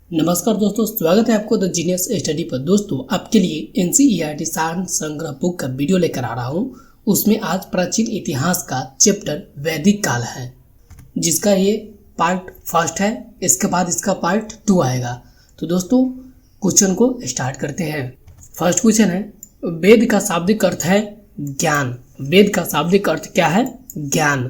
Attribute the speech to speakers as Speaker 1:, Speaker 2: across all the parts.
Speaker 1: नमस्कार दोस्तों, स्वागत है आपको द जीनियस स्टडी पर। दोस्तों, आपके लिए एनसीईआरटी सार संग्रह बुक का वीडियो लेकर आ रहा हूँ। उसमें आज प्राचीन इतिहास का चैप्टर वैदिक काल है, जिसका ये पार्ट फर्स्ट है। इसके बाद इसका पार्ट 2 आएगा। तो दोस्तों, क्वेश्चन को स्टार्ट करते हैं। फर्स्ट क्वेश्चन है, वेद का शाब्दिक अर्थ है ज्ञान। वेद का शाब्दिक अर्थ क्या है? ज्ञान।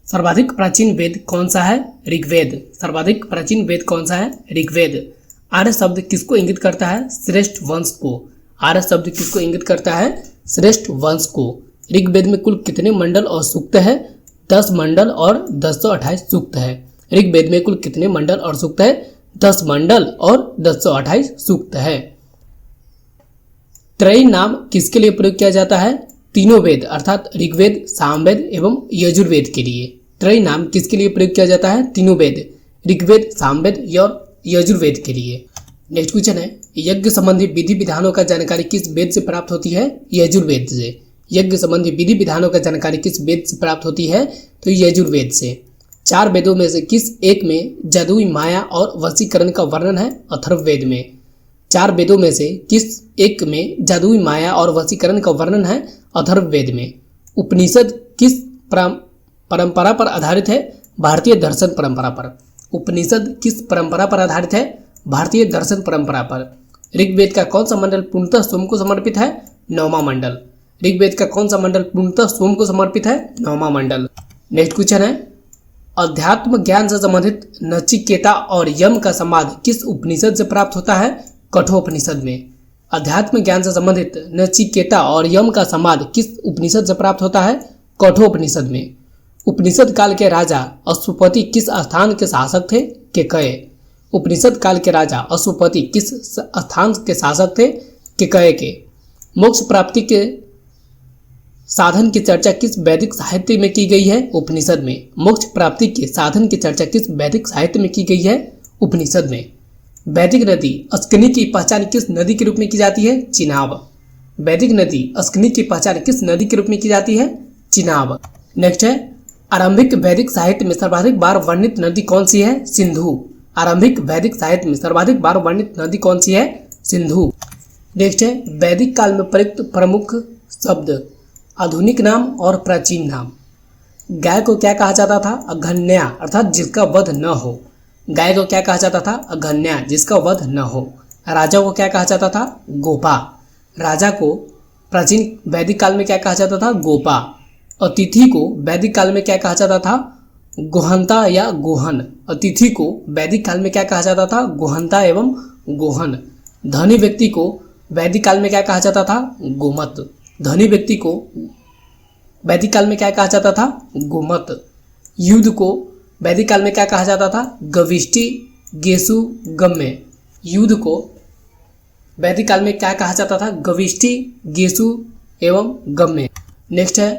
Speaker 1: सर्वाधिक प्राचीन वेद कौन सा है? ऋग्वेद। सर्वाधिक प्राचीन वेद कौन सा है? ऋग्वेद। आर्य शब्द किसको इंगित करता है? श्रेष्ठ वंश को। आर्य शब्द किसको इंगित करता है? श्रेष्ठ वंश को। ऋग्वेद में कुल कितने मंडल और सूक्त है? 10 मंडल और 1028 सूक्त है। ऋग्वेद में कुल कितने मंडल और सूक्त है? 10 मंडल और 1028 सूक्त है। त्रयी नाम किसके लिए प्रयोग किया जाता है? तीनों वेद अर्थात ऋग्वेद, सामवेद एवं यजुर्वेद के लिए। त्रयी नाम किसके लिए प्रयोग किया जाता है? तीनों वेद, ऋग्वेद, सामवेद और यजुर्वेद के लिए। नेक्स्ट क्वेश्चन है, यज्ञ संबंधी विधि विधानों का जानकारी किस वेद से प्राप्त होती है? यजुर्वेद से। यज्ञ संबंधी विधि विधानों का जानकारी किस वेद से प्राप्त होती है? तो यजुर्वेद से। 4 वेदों में से किस एक में जादुई माया और वशीकरण का वर्णन है? अथर्ववेद में। 4 वेदों में से किस एक में जादुई माया और वशीकरण का वर्णन है? अथर्ववेद में। उपनिषद किस परंपरा पर आधारित है? भारतीय दर्शन परंपरा पर। उपनिषद किस परंपरा पर आधारित है? भारतीय दर्शन परंपरा पर। ऋग्वेद का कौन सा मंडल पूर्णतः सोम को समर्पित है? 9वां मंडल। ऋग्वेद का कौन सा मंडल पूर्णतः सोम को समर्पित है? 9वां मंडल। नेक्स्ट क्वेश्चन है, अध्यात्म ज्ञान से संबंधित नचिकेता और यम का संवाद किस उपनिषद से प्राप्त होता है? कठोपनिषद में। अध्यात्म ज्ञान से संबंधित नचिकेता और यम का संवाद किस उपनिषद से प्राप्त होता है? कठोपनिषद में। उपनिषद काल के राजा अश्वपति किस स्थान के शासक थे? केकय। उपनिषद काल के राजा अश्वपति किस स्थान के शासक थे? केकय के। मोक्ष प्राप्ति के साधन की चर्चा किस वैदिक साहित्य में की गई है? उपनिषद में। मोक्ष प्राप्ति के साधन की चर्चा किस वैदिक साहित्य में की गई है? उपनिषद में। वैदिक नदी अस्कनी की पहचान किस नदी के रूप में की जाती है? चिनाब। वैदिक नदी अस्कनी की पहचान किस नदी के रूप में की जाती है? चिनाब। नेक्स्ट है, आरंभिक वैदिक साहित्य में सर्वाधिक बार वर्णित नदी कौन सी है? सिंधु। आरंभिक वैदिक साहित्य में सर्वाधिक बार वर्णित नदी कौन सी है? सिंधु। नेक्स्ट है, वैदिक काल में प्रयुक्त प्रमुख शब्द, आधुनिक नाम और प्राचीन नाम। गाय को क्या कहा जाता था? अघन्या अर्थात जिसका वध न हो। गाय को क्या कहा जाता था? अघन्या, जिसका वध न हो। राजा को क्या कहा जाता था? गोपा। राजा को प्राचीन वैदिक काल में क्या कहा जाता था? गोपा। अतिथि को वैदिक काल में क्या कहा जाता था? गोहंता या गोहन। अतिथि को वैदिक काल में क्या कहा जाता था? गोहंता एवं गोहन। धनी व्यक्ति को वैदिक काल में क्या कहा जाता था? गोमत। धनी व्यक्ति को वैदिक काल में क्या कहा जाता था? गोमत। युद्ध को वैदिक काल में क्या कहा जाता था? गविष्टि गेसु गम्य। युद्ध को वैदिक काल में क्या कहा जाता था? गविष्टि गेसु एवं गम्य। नेक्स्ट है,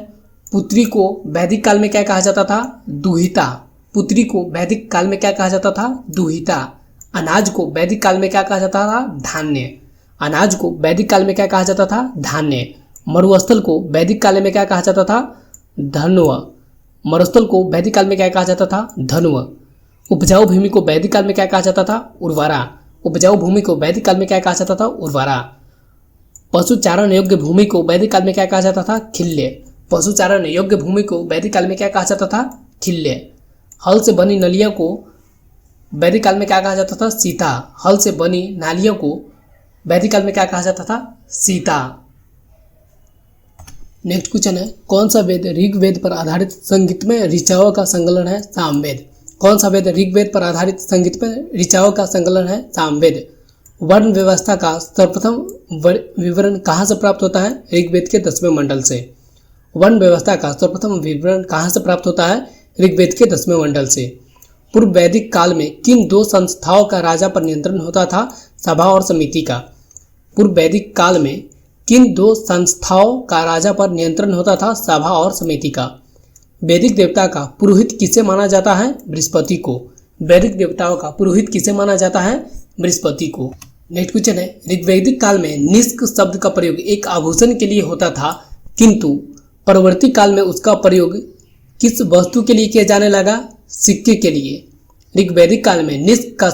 Speaker 1: पुत्री को वैदिक काल में क्या कहा जाता था? दुहिता। पुत्री को वैदिक काल में क्या कहा जाता था? दुहिता। अनाज को वैदिक काल में क्या कहा जाता था? धान्य। अनाज को वैदिक काल में क्या कहा जाता था? धान्य। मरुस्थल को वैदिक काल में क्या कहा जाता था? धन्व। मरुस्थल को वैदिक काल में क्या कहा जाता था? धन्व। उपजाऊ भूमि को वैदिक काल में क्या कहा जाता था? उर्वरा। उपजाऊ भूमि को वैदिक काल में क्या कहा जाता था? उर्वरा। पशुचारण योग्य भूमि को वैदिक काल में क्या कहा जाता था? खिल्य। पशुचारण योग्य भूमि को वैदिक काल में क्या कहा जाता था? खिल्य। हल से बनी नलियों को वैदिक काल में क्या कहा जाता था? सीता। हल से बनी नालियों को वैदिक काल में क्या कहा जाता था? सीता। नेक्स्ट क्वेश्चन है, कौन सा वेद ऋग्वेद पर आधारित संगीतमय ऋचाओं का संकलन है? सामवेद। कौन सा वेद ऋग्वेद पर आधारित संगीतमय ऋचाओं का संकलन है? सामवेद। वर्ण व्यवस्था का सर्वप्रथम विवरण कहाँ से प्राप्त होता है? ऋग्वेद के 10वें मंडल से। वर्ण व्यवस्था का सर्वप्रथम विवरण कहाँ से प्राप्त होता है? ऋग्वेद के 10वें मंडल से। पूर्व वैदिक काल में किन 2 संस्थाओं का राजा पर नियंत्रण होता था? सभा और समिति का। पूर्व वैदिक काल में किन 2 संस्थाओं का राजा पर नियंत्रण होता था? सभा और समिति का। वैदिक देवता का पुरोहित किसे माना जाता है? बृहस्पति को। वैदिक देवताओं का पुरोहित किसे माना जाता है? बृहस्पति को। नेक्स्ट क्वेश्चन है, ऋग्वैदिक काल में निष्क शब्द का प्रयोग एक आभूषण के लिए होता था, किंतु परवर्ती काल में उसका प्रयोग किस वस्तु के लिए किया जाने लगा? सिक्के के लिए। ऋग्वैदिक काल में निष्क का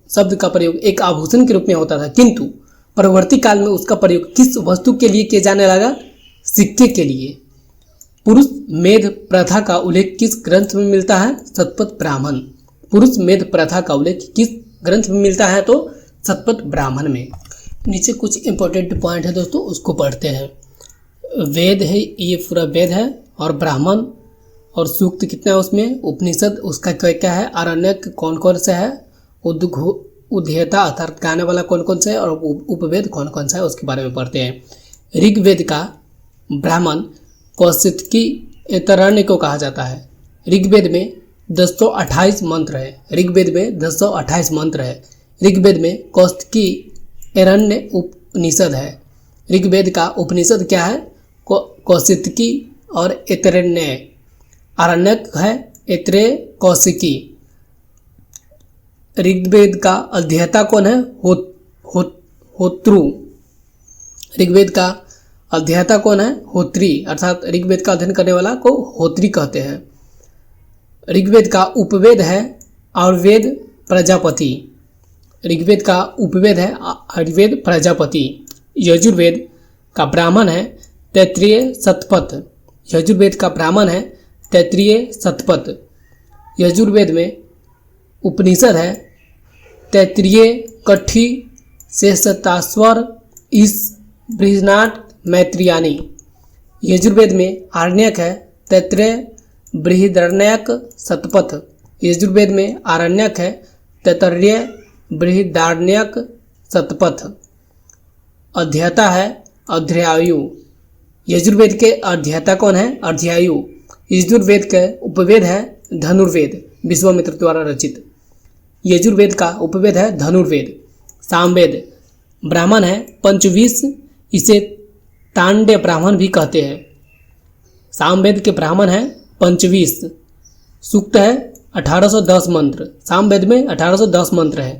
Speaker 1: शब्द का प्रयोग एक आभूषण के रूप में होता था, किंतु परवर्ती काल में उसका प्रयोग किस वस्तु के लिए किया जाने लगा? सिक्के के लिए। पुरुष मेध प्रथा का उल्लेख किस ग्रंथ में मिलता है? शतपथ ब्राह्मण। पुरुष मेध प्रथा का उल्लेख किस ग्रंथ में मिलता है? तो शतपथ ब्राह्मण में। नीचे कुछ इंपॉर्टेंट पॉइंट है दोस्तों, उसको पढ़ते हैं। वेद है, ये पूरा वेद है, और ब्राह्मण और सूक्त कितना है उसमें, उपनिषद उसका क्या क्या है, आरण्यक कौन कौन सा है, उद्यता अर्थात गाने वाला कौन कौन सा है, और उपवेद कौन कौन सा है, उसके बारे में पढ़ते हैं। ऋग्वेद का ब्राह्मण कौशिकी ऐतरण्य को कहा जाता है। ऋग्वेद में 1028 मंत्र है। ऋग्वेद में 1028 मंत्र है। ऋग्वेद में कौशिकी ऐरण्य उपनिषद है। ऋग्वेद का उपनिषद क्या है? कौशिकी और ऐतरेण्य। आरण्यक है ऐत्रेय कौशिकी। ऋग्वेद का अध्येता कौन है? होत्रु। ऋग्वेद का अध्येता कौन है? होत्री, अर्थात ऋग्वेद का अध्ययन करने वाला को होत्री कहते हैं। ऋग्वेद का उपवेद है आयुर्वेद प्रजापति। ऋग्वेद का उपवेद है आयुर्वेद प्रजापति। यजुर्वेद का ब्राह्मण है तैत्तिरीय शतपथ। यजुर्वेद का ब्राह्मण है तैत्तिरीय शतपथ। यजुर्वेद में उपनिषद है तैत्तिरीय कठी शेषताश्वर इस बृहन्नाट मैत्रियानी। यजुर्वेद में आरण्यक है तैत्तिरीय बृहदारण्यक शतपथ। यजुर्वेद में आरण्यक है तैत्तिरीय बृहदारण्यक शतपथ। अध्येता है अध्यायु। यजुर्वेद के अध्येता कौन है? अध्यायु। यजुर्वेद के उपवेद है धनुर्वेद, विश्वामित्र द्वारा रचित। यजुर्वेद का उपवेद है धनुर्वेद। सामवेद ब्राह्मण है पंचवीस, इसे तांड्य ब्राह्मण भी कहते हैं। सामवेद के ब्राह्मण है पंचवीस। सूक्त है 1810 मंत्र। सामवेद में 1810 मंत्र है।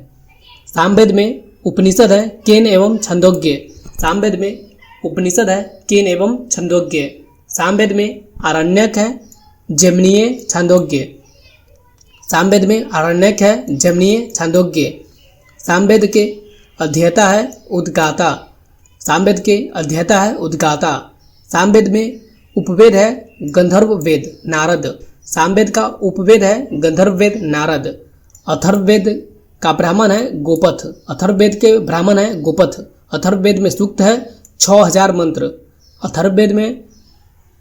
Speaker 1: सामवेद में उपनिषद है केन एवं छंदोग्य। सामवेद में उपनिषद है केन एवं छंदोग्य। सामवेद में आरण्यक है जमनीय छांदोग्य। सामवेद में आरण्यक है जमनीय छांदोग्य। सामवेद के अध्येता है उद्गाता। सामवेद के अध्येता है उद्गाता। सामवेद में उपवेद है गंधर्व वेद नारद। सामवेद का उपवेद है गंधर्व वेद नारद। अथर्ववेद का ब्राह्मण है गोपथ। अथर्ववेद के ब्राह्मण है गोपथ। अथर्ववेद में सूक्त है 6000 मंत्र। अथर्ववेद में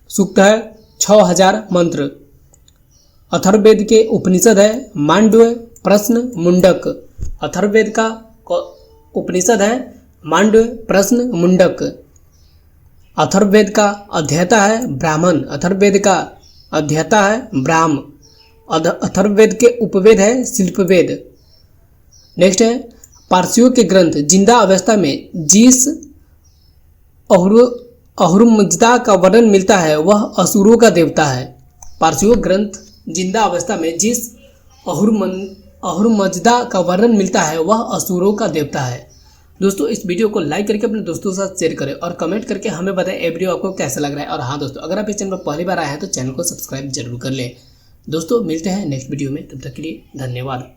Speaker 1: सूक्त है 6000 मंत्र। अथर्ववेद के उपनिषद है मांडव्य प्रश्न मुंडक। अथर्ववेद का उपनिषद है मांडव्य प्रश्न मुंडक। अथर्ववेद का अध्येता है ब्राह्मण। अथर्ववेद का अध्येता है ब्राह्म। अथर्ववेद के उपवेद है शिल्पवेद। नेक्स्ट है पारसियों के ग्रंथ जिंदा अवस्था में जिस अहुरमज्दा का वर्णन मिलता है वह असुरों का देवता है। पारसियों ग्रंथ जिंदा अवस्था में जिस अहुरमज्दा का वर्णन मिलता है वह असुरों का देवता है। दोस्तों इस वीडियो को लाइक करके अपने दोस्तों के साथ शेयर करें और कमेंट करके हमें बताएं ये वीडियो आपको कैसा लग रहा है। और हाँ दोस्तों, अगर आप इस चैनल पर पहली बार आए हैं तो चैनल को सब्सक्राइब जरूर कर लें। दोस्तों मिलते हैं नेक्स्ट वीडियो में, तब तक के लिए धन्यवाद।